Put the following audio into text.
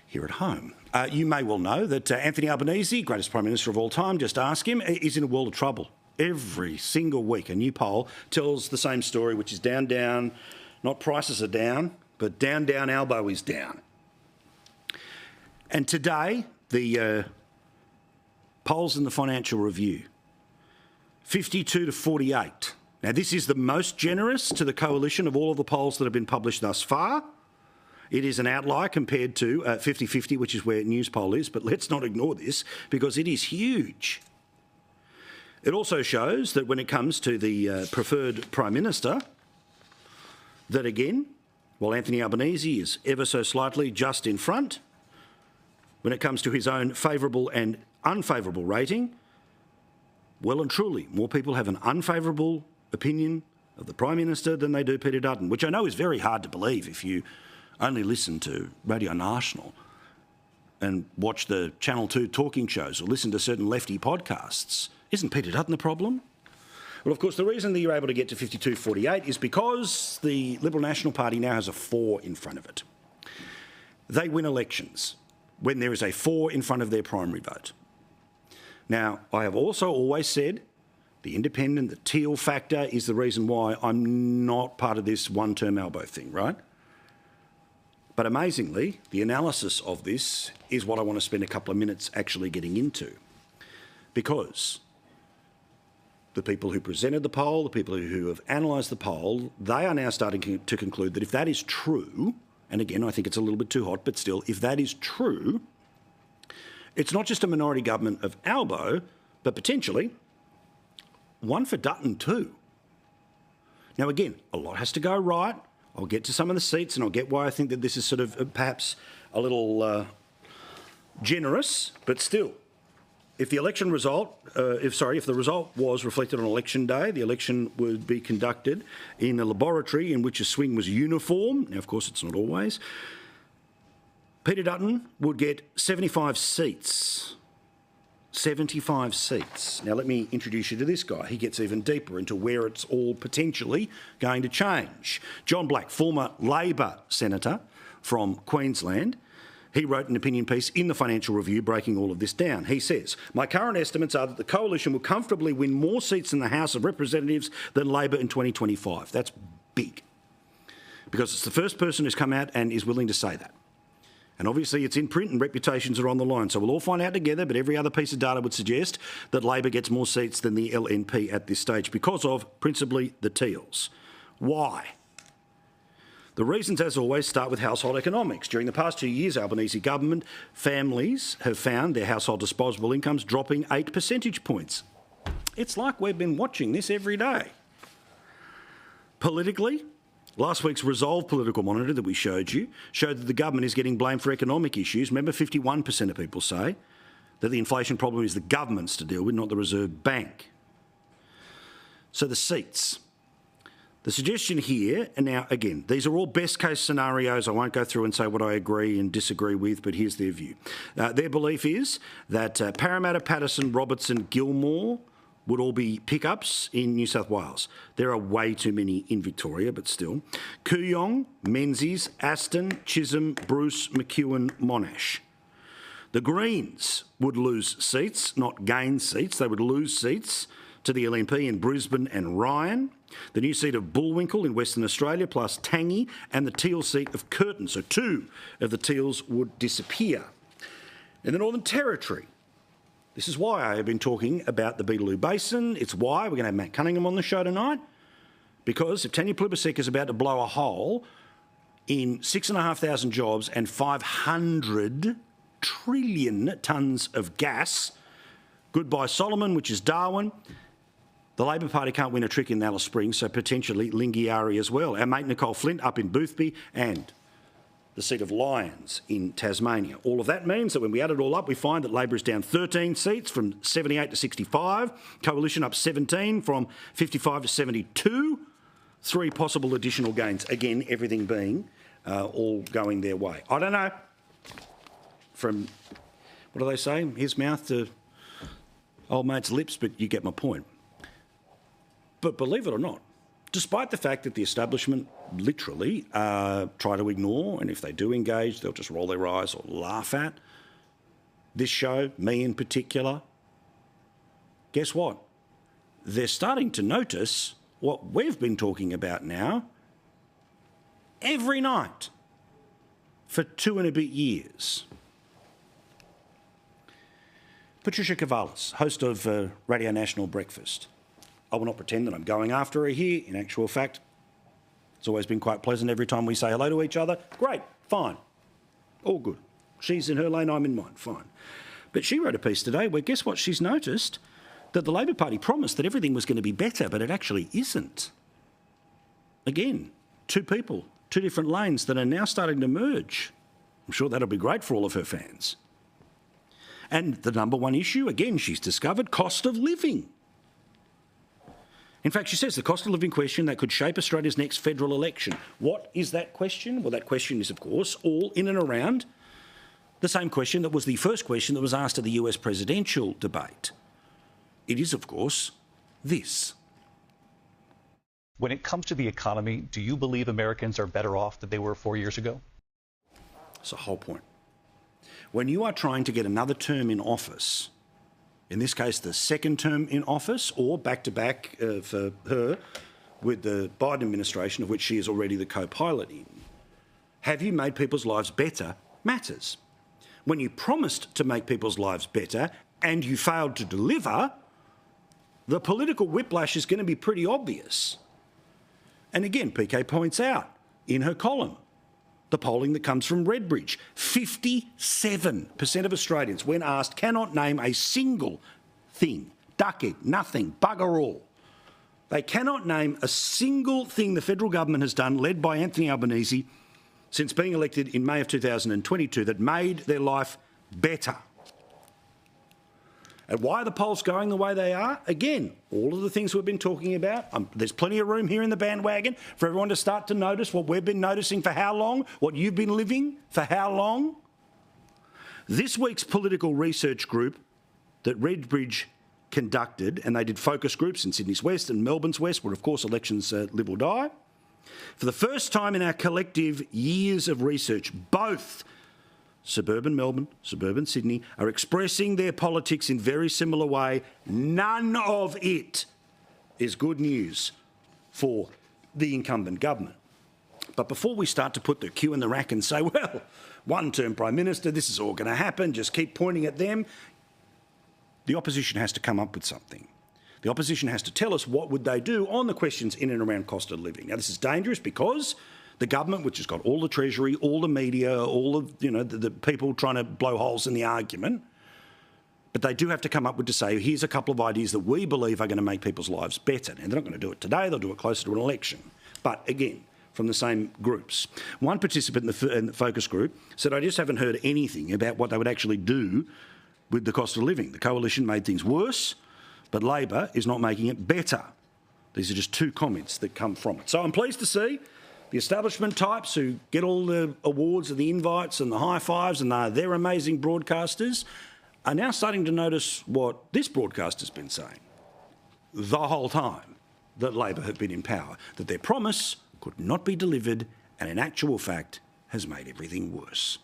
here at home. You may well know that Anthony Albanese, greatest Prime Minister of all time, just ask him, is in a world of trouble. Every single week a new poll tells the same story, which is down, down, not prices are down, but down, down, Albo is down. And today, the polls in the Financial Review, 52 to 48. Now, this is the most generous to the coalition of all of the polls that have been published thus far. It is an outlier compared to 50-50, which is where Newspoll is, but let's not ignore this because it is huge. It also shows that when it comes to the preferred Prime Minister, that again, while Anthony Albanese is ever so slightly just in front, when it comes to his own favourable and unfavourable rating, well and truly, more people have an unfavourable opinion of the Prime Minister than they do Peter Dutton, which I know is very hard to believe if you only listen to Radio National and watch the Channel 2 talking shows or listen to certain lefty podcasts. Isn't Peter Dutton the problem? Well, of course, the reason that you're able to get to 52-48 is because the Liberal National Party now has a 4 in front of it. They win elections when there is a 4 in front of their primary vote. Now, I have also always said the independent, the teal factor is the reason why I'm not part of this one-term Albo thing, right? But amazingly, the analysis of this is what I want to spend a couple of minutes actually getting into. Because the people who presented the poll, the people who have analysed the poll, they are now starting to conclude that if that is true, and again, I think it's a little bit too hot, but still, if that is true, it's not just a minority government of Albo, but potentially one for Dutton too. Now, again, a lot has to go right. I'll get to some of the seats and I'll get why I think that this is sort of perhaps a little generous, but still, if the election result, if the result was reflected on election day, the election would be conducted in a laboratory in which a swing was uniform. Now, of course, it's not always. Peter Dutton would get 75 seats. 75 seats. Now, let me introduce you to this guy. He gets even deeper into where it's all potentially going to change. John Black, former Labor senator from Queensland, he wrote an opinion piece in the Financial Review breaking all of this down. He says, my current estimates are that the coalition will comfortably win more seats in the House of Representatives than Labor in 2025. That's big. Because it's the first person who's come out and is willing to say that. And obviously it's in print and reputations are on the line. So we'll all find out together, but every other piece of data would suggest that Labor gets more seats than the LNP at this stage because of principally the Teals. Why? The reasons, as always, start with household economics. During the past 2 years, Albanese government families have found their household disposable incomes dropping 8 percentage points. It's like we've been watching this every day. Politically, last week's Resolve Political Monitor that we showed you showed that the government is getting blamed for economic issues. Remember, 51% of people say that the inflation problem is the government's to deal with, not the Reserve Bank. So the seats. The suggestion here, and now again, these are all best case scenarios. I won't go through and say what I agree and disagree with, but here's their view. Their belief is that Parramatta, Patterson, Robertson, Gilmore would all be pickups in New South Wales. There are way too many in Victoria, but still. Kooyong, Menzies, Aston, Chisholm, Bruce, McEwen, Monash. The Greens would lose seats, not gain seats. They would lose seats to the LNP in Brisbane and Ryan. The new seat of Bullwinkle in Western Australia, plus Tangi, and the Teal seat of Curtin. So 2 of the Teals would disappear. In the Northern Territory, this is why I have been talking about the Beetaloo Basin. It's why we're going to have Matt Cunningham on the show tonight. Because if Tanya Plibersek is about to blow a hole in 6,500 jobs and 500 trillion tonnes of gas, goodbye Solomon, which is Darwin. The Labor Party can't win a trick in Alice Springs, so potentially Lingiari as well. Our mate Nicole Flint up in Boothby and the seat of Lyons in Tasmania. All of that means that when we add it all up, we find that Labor is down 13 seats from 78 to 65, Coalition up 17 from 55 to 72, 3 possible additional gains. Again, everything being all going their way. I don't know. From, what do they say? His mouth to old mate's lips, but you get my point. But believe it or not, despite the fact that the establishment literally try to ignore, and if they do engage, they'll just roll their eyes or laugh at this show, me in particular. Guess what? They're starting to notice what we've been talking about now every night for 2 and a bit years. Patricia Karvelas, host of Radio National Breakfast. I will not pretend that I'm going after her here. In actual fact, it's always been quite pleasant every time we say hello to each other. Great, fine, all good. She's in her lane, I'm in mine, fine. But she wrote a piece today where, guess what, she's noticed that the Labor Party promised that everything was going to be better, but it actually isn't. Again, two people, two different lanes that are now starting to merge. I'm sure that'll be great for all of her fans. And the number one issue, again, she's discovered, cost of living. In fact, she says the cost of living question that could shape Australia's next federal election. What is that question? Well, that question is, of course, all in and around the same question that was the first question that was asked at the US presidential debate. It is, of course, this. When it comes to the economy, do you believe Americans are better off than they were 4 years ago? That's the whole point. When you are trying to get another term in office, in this case the second term in office, or back-to-back for her with the Biden administration, of which she is already the co-pilot in, have you made people's lives better matters. When you promised to make people's lives better and you failed to deliver, the political whiplash is going to be pretty obvious. And again, PK points out in her column, the polling that comes from Redbridge, 57% of Australians, when asked, cannot name a single thing, duck egg, nothing, bugger all. They cannot name a single thing the federal government has done, led by Anthony Albanese, since being elected in May of 2022, that made their life better. And why are the polls going the way they are? Again, all of the things we've been talking about. There's plenty of room here in the bandwagon for everyone to start to notice what we've been noticing for how long, what you've been living for how long. This week's political research group that Redbridge conducted, and they did focus groups in Sydney's West and Melbourne's West, where of course elections live or die. For the first time in our collective years of research, both suburban Melbourne, suburban Sydney, are expressing their politics in very similar way. None of it is good news for the incumbent government. But before we start to put the cue in the rack and say, well, one-term Prime Minister, this is all going to happen, just keep pointing at them, the opposition has to come up with something. The opposition has to tell us what would they do on the questions in and around cost of living. Now, this is dangerous because the government, which has got all the Treasury, all the media, all of the people trying to blow holes in the argument, but they do have to come up with to say, here's a couple of ideas that we believe are going to make people's lives better. And they're not going to do it today, they'll do it closer to an election. But again, from the same groups. One participant in the focus group said, I just haven't heard anything about what they would actually do with the cost of living. The coalition made things worse, but Labor is not making it better. These are just two comments that come from it. So I'm pleased to see the establishment types who get all the awards and the invites and the high fives and they're amazing broadcasters are now starting to notice what this broadcaster's been saying the whole time that Labor have been in power, that their promise could not be delivered and in actual fact has made everything worse.